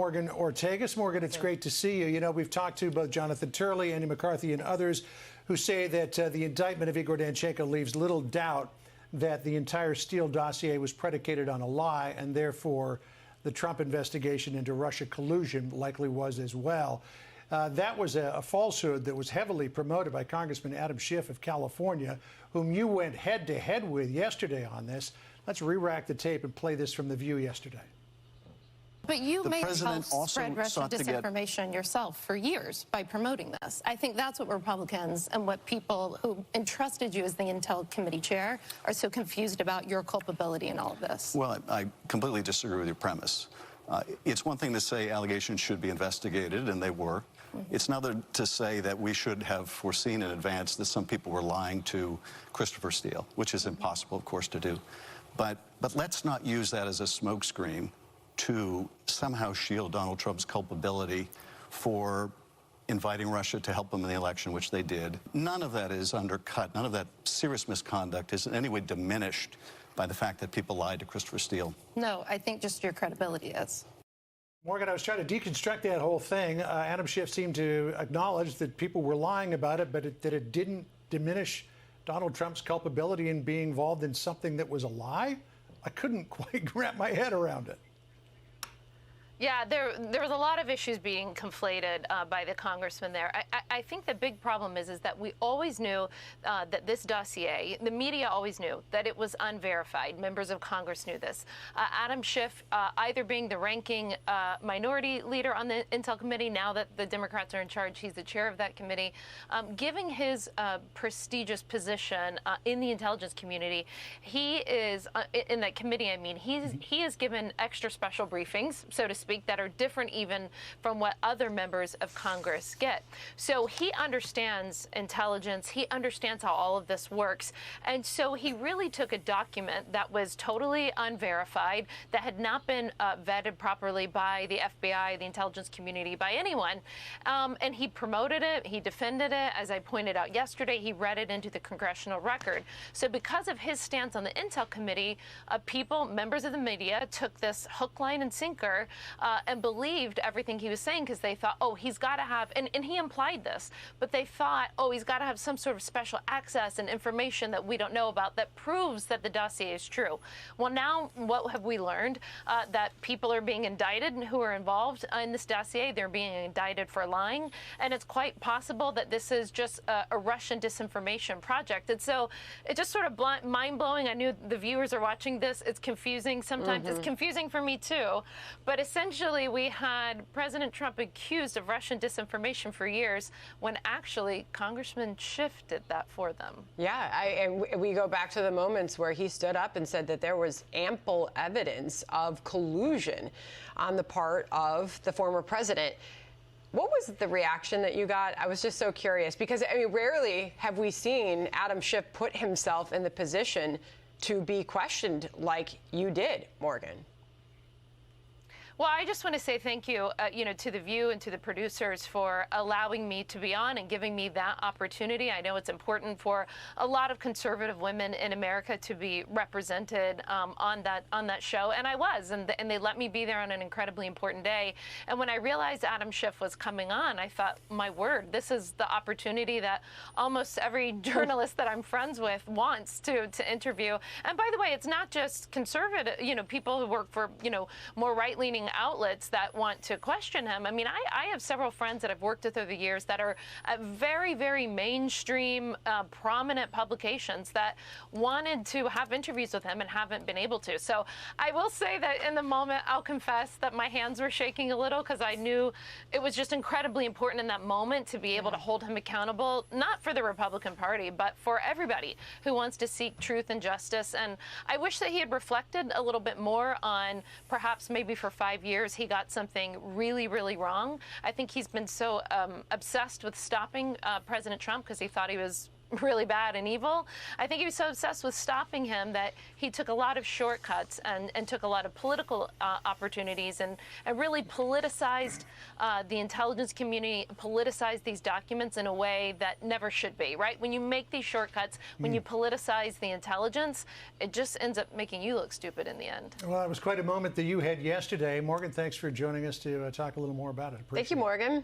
Morgan Ortagus. Morgan, it's great to see you. You know, we've talked to both Jonathan Turley, Andy McCarthy, and others who say that the indictment of Igor Danchenko leaves little doubt that the entire Steele dossier was predicated on a lie, and therefore the Trump investigation into Russia collusion likely was as well. That was a falsehood that was heavily promoted by Congressman Adam Schiff of California, whom you went head-to-head with yesterday on this. Let's re-rack the tape and play this from The View yesterday. But you made help spread Russian disinformation yourself for years by promoting this. I think that's what Republicans and what people who entrusted you as the Intel Committee chair are so confused about your culpability in all of this. Well, I completely disagree with your premise. It's one thing to say allegations should be investigated, and they were. It's another to say that we should have foreseen in advance that some people were lying to Christopher Steele, which is impossible, of course, to do. But let's not use that as a smokescreen to somehow shield Donald Trump's culpability for inviting Russia to help him in the election, which they did. None of that is undercut. None of that serious misconduct is in any way diminished by the fact that people lied to Christopher Steele. No, I think just your credibility is. Morgan, I was trying to deconstruct that whole thing. Adam Schiff seemed to acknowledge that people were lying about it, but that it didn't diminish Donald Trump's culpability in being involved in something that was a lie. I couldn't quite wrap my head around it. Yeah, there was a lot of issues being conflated by the congressman there. I think the big problem is that we always knew that this dossier, the media always knew that it was unverified. Members of Congress knew this. Adam Schiff, either being the ranking minority leader on the Intel Committee, now that the Democrats are in charge, he's the chair of that committee, giving his prestigious position in the intelligence community, he is, in that committee, I mean, he is given extra special briefings, so to speak, that are different even from what other members of Congress get. So he understands intelligence. He understands how all of this works. And so he really took a document that was totally unverified, that had not been vetted properly by the FBI, the intelligence community, by anyone. And he promoted it. He defended it. As I pointed out yesterday, he read it into the congressional record. So because of his stance on the Intel Committee, people, members of the media, took this hook, line, and sinker and believed everything he was saying, because they thought, oh, he's got to have, and he implied this, but they thought, oh, he's got to have some sort of special access and information that we don't know about that proves that the dossier is true. Well, now what have we learned? That people are being indicted who are involved in this dossier. They're being indicted for lying, and it's quite possible that this is just a Russian disinformation project. And so it's just sort of mind-blowing. I knew the viewers are watching this. It's confusing. Sometimes it's confusing for me, too. But essentially, we had President Trump accused of Russian disinformation for years, when actually Congressman Schiff did that for them. Yeah, and we go back to the moments where he stood up and said that there was ample evidence of collusion on the part of the former president. What was the reaction that you got? I was just so curious, because I mean, rarely have we seen Adam Schiff put himself in the position to be questioned like you did, Morgan. Well, I just want to say thank you, to The View and to the producers for allowing me to be on and giving me that opportunity. I know it's important for a lot of conservative women in America to be represented on that show, and I was, and they let me be there on an incredibly important day. And when I realized Adam Schiff was coming on, I thought, my word, this is the opportunity that almost every journalist that I'm friends with wants to interview. And by the way, it's not just conservative, people who work for, more right-leaning outlets that want to question him. I mean, I have several friends that I've worked with over the years that are at very, very mainstream, prominent publications that wanted to have interviews with him and haven't been able to. So I will say that in the moment, I'll confess that my hands were shaking a little, because I knew it was just incredibly important in that moment to be able to hold him accountable, not for the Republican Party, but for everybody who wants to seek truth and justice. And I wish that he had reflected a little bit more on, perhaps maybe for 5 years, he got something really, really wrong. I think he's been so obsessed with stopping President Trump, because he thought he was really bad and evil. I think he was so obsessed with stopping him that he took a lot of shortcuts and took a lot of political opportunities and really politicized the intelligence community, politicized these documents in a way that never should be, right? When you make these shortcuts, when you politicize the intelligence, it just ends up making you look stupid in the end. Well, it was quite a moment that you had yesterday. Morgan, thanks for joining us to talk a little more about it. Thank you, Morgan.